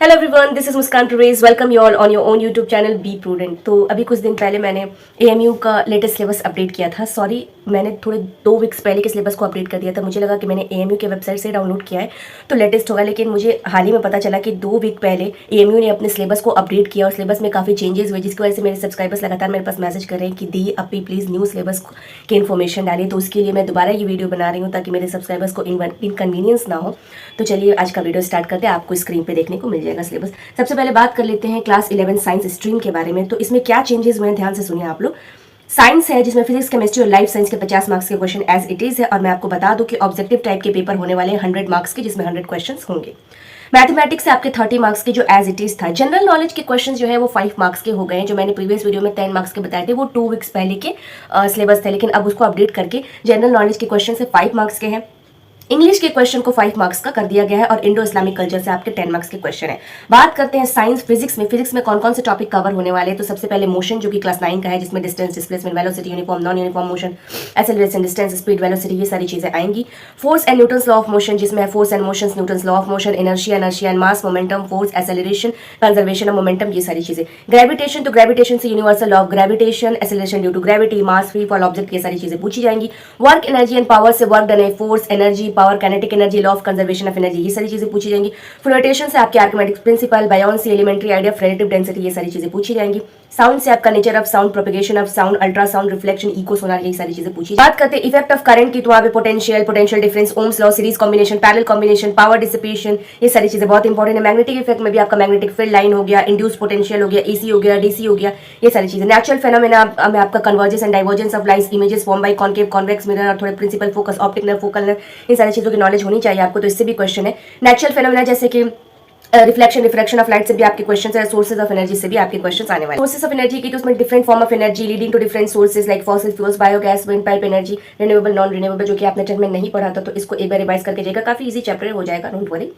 Hello everyone, this is Muskan Parvez. Welcome you all on your own YouTube channel Be Prudent. तो अभी कुछ दिन पहले मैंने एएमयू का लेटेस्ट सिलेबस अपडेट किया था। सॉरी, मैंने थोड़े 2 वीक्स पहले के सिलेबस को अपडेट कर दिया था। मुझे लगा कि मैंने एएमयू के वेबसाइट से डाउनलोड किया है तो लेटेस्ट होगा, लेकिन मुझे हाल ही में पता चला कि 2 वीक पहले एएमयू ने अपने सिलेबस को अपडेट किया और सिलेबस में काफ़ी चेंजेस हुए, जिसकी वजह से मेरे सब्सक्राइबर्स लगातार मेरे पास मैसेज कर रहे हैं कि दी अपी प्लीज़ न्यू सिलेबस की इन्फॉर्मेशन डालिए। तो उसके लिए मैं दोबारा ये वीडियो बना रही हूँ ताकि मेरे सब्सक्राइबर्स को इनकन्वीनियंस ना हो। तो चलिए आज का वीडियो स्टार्ट करते हैं। आपको स्क्रीन पे देखने को मिल जाएगा सिलेबस। सबसे पहले बात कर लेते हैं क्लास 11 साइंस स्ट्रीम के बारे में। तो इसमें क्या चेंजेस हुए हैं ध्यान से सुनिए आप लोग। साइंस है जिसमें फिजिक्स, केमिस्ट्री और लाइफ साइंस के 50 मार्क्स के क्वेश्चन एज इट इज है। और मैं आपको बता दूं कि ऑब्जेक्टिव टाइप के पेपर होने वाले हैं 100 मार्क्स के, जिसमें 100 क्वेश्चंस होंगे। मैथमेटिक्स से आपके 30 मार्क्स के जो एज इट इज था। जनरल नॉलेज के क्वेश्चन जो है वो 5 मार्क्स के हो गए हैं। जो मैंने प्रीवियस वीडियो में 10 मार्क्स के बताए थे वो 2 वीक्स पहले के सिलेबस थे, लेकिन अब उसको अपडेट करके जनरल नॉलेज के क्वेश्चन से 5 मार्क्स के हैं। इंग्लिश के क्वेश्चन को 5 मार्क्स का कर दिया गया है और इंडो इस्लामिक कल्चर से आपके 10 मार्क्स के क्वेश्चन है। बात करते हैं साइंस फिजिक्स में कौन कौन से टॉपिक कवर होने वाले हैं। तो सबसे पहले मोशन जो कि क्लास 9 का है, जिसमें distance, displacement, velocity, uniform, non uniform motion, acceleration, distance, speed, velocity, ये सारी चीजें आएंगी। Force and Newton's law of motion, जिसमें है force and motion, Newton's law of motion, inertia and mass, momentum, force, acceleration, conservation of momentum, ये सारी चीजें। Gravitation, तो ग्रेविटेशन से universal law of gravitation, acceleration due to gravity, mass free fall object, ये सारी चीजें पूछी जाएंगी। वर्क, एनर्जी एंड पावर से वर्क डन है, force, energy, power, kinetic energy, law of conservation of energy, ये सारी चीजें पूछी जाएंगी। फ्लोटेशन से आपके Archimedes principle, buoyancy, elementary idea of relative density, ये सारी चीजें पूछी जाएंगी। साउंड से आपका nature of sound, propagation of sound, ultrasound, reflection, echo sonar, ये सारी चीजें पूछी। बात करते हैं इफेक्ट ऑफ करंट की, तो वहां पे potential difference, Ohm's law, series combination, parallel combination, power dissipation, ये सारी चीजें बहुत इंपॉर्टेंट है। मैग्नेटिक इफेक्ट में भी आपका मैग्नेटिक फील्ड लाइन हो गया, इंड्यूस पोटेंशियल हो गया, एसी हो गया, डीसी हो गया, ये सारी चीजें। नेचुरल फेनोमेना में आपका convergence and divergence of lights, images form by concave convex mirror और थोड़े principle focus, optic nerve, focal nerve, इन सारी चीजों की नॉलेज होनी चाहिए आपको, तो इससे भी क्वेश्चन है। नेचुरल फेनोमेना जैसे कि रिफ्लेक्शन, रिफ्रैक्शन ऑफ लाइट से भी आपके क्वेश्चन है। सोर्सेज ऑफ एनर्जी से भी आपके क्वेश्चन आने वाले। सोर्सेज ऑफ एनर्जी की तो उसमें different form of energy leading to different sources like fossil fuels, biogas, wind pipe energy, renewable, non renewable, जो कि आपने 10 में नहीं पढ़ा था, तो इसको एक बार रिवाइज करके जाएगा। काफी इजी चैप्टर हो जाएगा, डोंट वरी।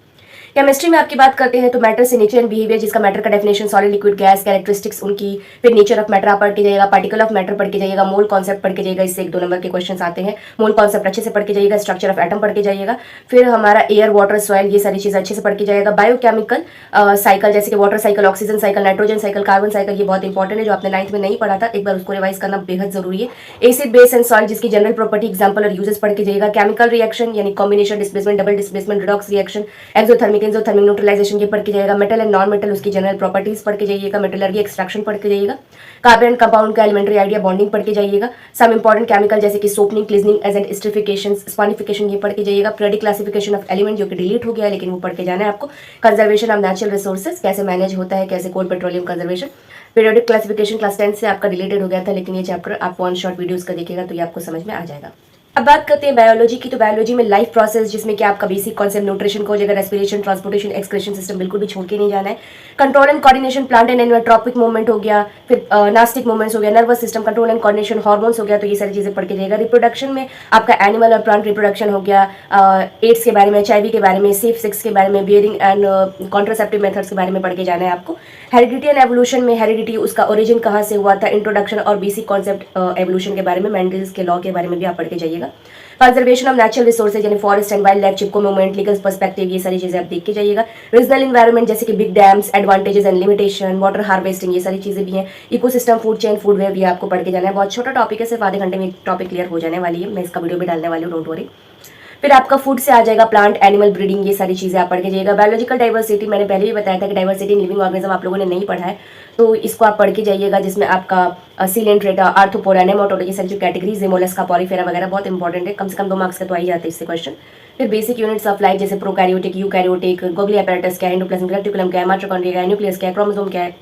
केमिस्ट्री में आपकी बात करते हैं तो मैटर से नेचर एंड बिहेवियर, जिसका मैटर का definition, solid, liquid, gas, characteristics उनकी, फिर नेचर ऑफ मैटर आप पढ़ के जाइएगा, पार्टिकल ऑफ मैटर पढ़ के जाइएगा, मोल कॉन्सेप्ट पढ़ के जाइएगा, इससे 1-2 नंबर के क्वेश्चन आते हैं। मोल कॉन्सेप्ट अच्छे से पढ़ के जाइएगा, स्ट्रक्चर ऑफ एटम पढ़ के जाइएगा, फिर हमारा एयर, वाटर, सॉइल, ये सारी चीजें अच्छे से पढ़ के जाइएगा। बायोकेमिकल साइकिल जैसे कि water cycle, oxygen cycle, nitrogen cycle, carbon cycle, ये बहुत इंपॉर्टेंट है, जो आपने 9th में नहीं पढ़ा था, एक बार उसको रिवाइज करना बेहद जरूरी है। एसिड, बेस एंड सॉल्ट, जिसकी जनरल प्रॉपर्टी, एग्जांपल और यूजेस पढ़ के जाइएगा। केमिकल रिएक्शन यानी combination, displacement, double displacement, redox reaction, exothermic, endothermic, neutralisation, ये पढ़ के जाइएगा। मेटल एंड नॉन मेटल, उसकी जनरल प्रॉपर्टीज पढ़ के जाइएगा। मेटलर्जी, एक्सट्रैक्शन पढ़ के जाइएगा। कार्बन एंड कंपाउंड का एलिमेंट्री आइडिया, बॉन्डिंग पढ़ के जाइएगा। सम इंपॉर्टेंट केमिकल जैसे कि सोपनिंग, क्लीजनिंग, एजेंट, स्टरिफिकेशन, स्पानिफिकेशन, ये पढ़ के जाइएगा। पीरियोडिक क्लासिफिकेशन ऑफ एलिमेंट, जो कि डिलीट हो गया है लेकिन वो पढ़ के जाना है आपको। कंजर्वेशन ऑफ नेचुरल रिसोर्सेज, कैसे मैनेज होता है, कैसे coal petroleum conservation. Periodic classification class 10 से आपका डिलीटेड हो गया था, लेकिन ये चैप्टर आप 1 शॉर्ट वीडियोस का देखिएगा तो ये आपको समझ में आ जाएगा। अब बात करते हैं बायोलॉजी की। तो बायोलॉजी में लाइफ प्रोसेस, जिसमें कि आपका बेसिक कॉन्सेप्ट न्यूट्रिशन को जगह, रेस्पिरेशन, ट्रांसपोर्टेशन, एक्सक्रीशन सिस्टम बिल्कुल भी छोड़ के नहीं जाना है। Control and coordination, plant and animal, tropic movement हो गया, फिर नास्टिक मूवमेंट्स हो गया, nervous system, control and coordination, hormones हो गया, तो ये सारी चीजें पढ़ के जाएगा। रिप्रोडक्शन में आपका एनिमल और प्लांट रिप्रोडक्शन हो गया, एड्स के बारे में, HIV के बारे में, सेफ सेक्स के बारे में, बियरिंग एंड कॉन्ट्रासेप्टिव मेथड्स के बारे में पढ़ के जाना है आपको। हेरिडिटी एंड एवोल्यूशन में हेरिडिटी, उसका ओरिजिन कहाँ से हुआ था, इंट्रोडक्शन और बेसिक कॉन्सेप्ट एवोल्यूशन के बारे में, मेंडल्स के लॉ के बारे में भी आप पढ़ के जाइएगा। कंजर्वेशन ऑफ नेचुरल रिसोर्सेज यानी forest and wild life, Chipko movement, legal perspective, ये सारी चीजें आप देख के जाइएगा। रीजनल एनवायरनमेंट जैसे कि big dams, advantages and limitation, water harvesting, ये सारी चीजें भी हैं। Ecosystem, food chain, food web, ये आपको पढ़ के जाना है। बहुत छोटा टॉपिक है, सिर्फ आधे घंटे में टॉपिक क्लियर हो जाने वाली है। मैं इसका वीडियो भी डालने वाली हूँ, डोंट वरी। फिर आपका फूड से आ जाएगा प्लांट एनिमल ब्रीडिंग, ये सारी चीजें आप पढ़ के जाइएगा। बायोलॉजिकल डाइवर्सिटी, मैंने पहले भी बताया था कि डाइवर्सिटी इन लिविंग ऑर्गेनिज्म आप लोगों ने नहीं पढ़ा है, तो इसको आप पढ़ के जाइएगा, जिसमें आपका सीलेंट्रेटा, आर्थ्रोपोडा, नेमाटोडा, ये सारी जो कैटेगरीज है, मोलस्का, पॉलीफेरा वगैरह बहुत इंपॉर्टेंट है। कम से कम 2 मार्क्स का तो आ ही जाते हैं इससे क्वेश्चन। फिर बेसिक यूनिट्स ऑफ लाइफ जैसे प्रोकैरियोटिक, यूकैरियोटिक, गोगली अपैरेटस क्या है, एंडोप्लाज्मिक रेटिकुलम क्या है, माइटोकॉन्ड्रिया क्या है, न्यूक्लियस क्या है, क्रोमोसोम क्या है,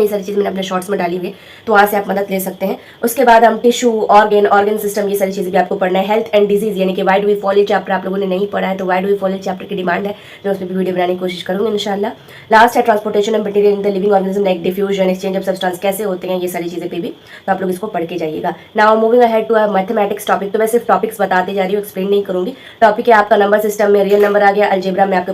ये सारी चीज़ मैंने अपने शॉर्ट्स में डाली हुई है, तो वहाँ से आप मदद ले सकते हैं। उसके बाद हम टिश्यू, ऑर्गन सिस्टम, ये सारी चीज़ें भी आपको पढ़ना है। हेल्थ एंड डिजीज यानी कि why do we fall chapter आप लोगों ने नहीं पढ़ा है, तो why do we fall chapter की डिमांड है, मैं उसमें भी वीडियो बनाने की कोशिश करूँगी इंशाल्लाह। लास्ट है transportation of material in the living organism like diffusion, exchange of substance कैसे होते हैं, ये सारी चीज़ें पे भी तो आप लोग इसको पढ़ के जाइएगा। Now moving ahead to mathematics topic, तो मैं सिर्फ टॉपिक्स बताते जा रही हूँ, एक्सप्लेन नहीं करूँगी। टॉपिक है आपका नंबर सिस्टम में रियल नंबर आ गया, अलजेब्रा में आपके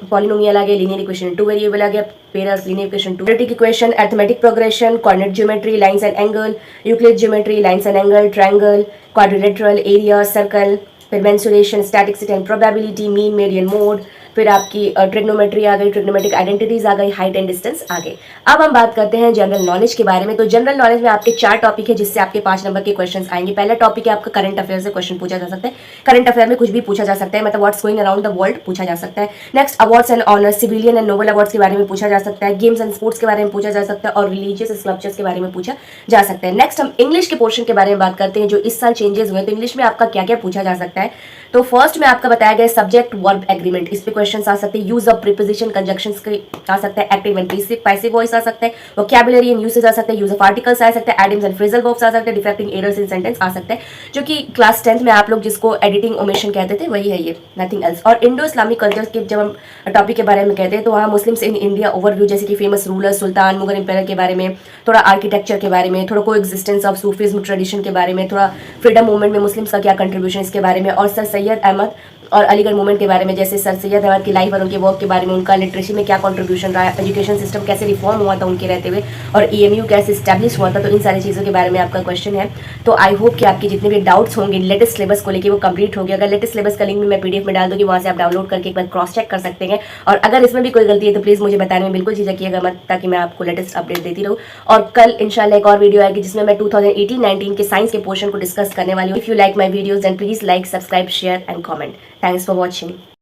पॉलिनोमियल आ गया, लीनियर इक्वेशन 2 वेरिएबल आ गया, pairs linear equation 2, quadratic equation, arithmetic progression, coordinate geometry, lines and angle, Euclid geometry, lines and angle, triangle, quadrilateral, area, circle, फिर mensuration, statistics and probability, mean, median, mode, फिर आपकी trigonometry आ गई, trigonometric identities आ गई, height and distance आ गए। अब हम बात करते हैं जनरल नॉलेज के बारे में। तो जनरल नॉलेज में आपके 4 टॉपिक है जिससे आपके 5 नंबर के क्वेश्चन आएंगे। पहला टॉपिक है आपका करंट अफेयर से क्वेश्चन पूछा जा सकता है। करंट अफेयर में कुछ भी पूछा जा सकता है, मतलब what's going around the world पूछा जा सकता है। Next awards and honours, civilian and Nobel awards के बारे में पूछा जा सकता है। गेम्स एंड स्पोर्ट्स के बारे में पूछा जा सकता है और रिलीजियस स्कल्पचर्स के बारे में पूछा जा सकता है। नेक्स्ट हम इंग्लिश के पोर्शन के बारे में बात करते हैं जो इस साल चेंजेस हुए। तो इंग्लिश में आपका क्या क्या पूछा जा सकता है। तो फर्स्ट में आपका बताया गया सब्जेक्ट वर्ब एग्रीमेंट, इस पे क्वेश्चंस आ सकते हैं। यूज ऑफ प्रीपोजिशन कंजंक्शंस के आ सकता है। एक्टिव एंड पैसिव वॉइस आ सकता है। वोकैबुलरी एंड यूसेज आ सकते हैं। यूज ऑफ आर्टिकल्स आ सकते हैं। एडिम्स एंड फ्रेजल वर्ब्स आ सकते हैं। डिफेक्टिंग एरर्स इन सेंटेंस आ सकते हैं, जो कि क्लास 10th में आप लोग जिसको एडिटिंग ओमिशन कहते थे वही है ये, नथिंग एल्स। और इंडो इस्लामिक कल्चर के जब हम टॉपिक के बारे में कहते हैं तो वहाँ मुस्लिम्स इन इंडिया ओवरव्यू, जैसे कि फेमस रूलर, सुल्तान, मुगल एम्पायर के बारे में, थोड़ा आर्किटेक्चर के बारे में, थोड़ा को एग्जिस्टेंस ऑफ सूफिज्म ट्रेडिशन के बारे में, थोड़ा फ्रीडम मूवमेंट में मुस्लिम्स का क्या कंट्रीब्यूशन इसके बारे में, और सर सैयद अहमद और अलीगढ़ मूवमेंट के बारे में, जैसे सर सैयद अहमद की लाइफ और उनके वर्क के बारे में, उनका लिटरेसी में क्या कंट्रीब्यूशन रहा, एजुकेशन सिस्टम कैसे रिफॉर्म हुआ था उनके रहते हुए, और EMU कैसे स्टैब्लिश हुआ था। तो इन सारी चीज़ों के बारे में आपका क्वेश्चन है। तो आई होप कि आपके जितने भी डाउट्स होंगे लेटेस्ट सिलेबस को लेकर वो कंप्लीट हो गया। अगर लेटेस्ट सिलेबस का लिंक भी मैं PDF में डाल दूँगी, वहाँ से आप डाउनलोड करके एक बार क्रॉस चेक कर सकते हैं। और अगर इसमें भी कोई गलती है तो प्लीज़ मुझे बताने में बिल्कुल झिझकिएगा मत, ताकि मैं आपको लेटेस्ट अपडेट देती रहूँ। और कल इंशाल्लाह एक और वीडियो आएगी जिसमें मैं 2018-19 के साइंस के पोर्शन को डिस्कस करने वाली हूँ। If you like my videos then please like, subscribe, share and comment. Thanks for watching.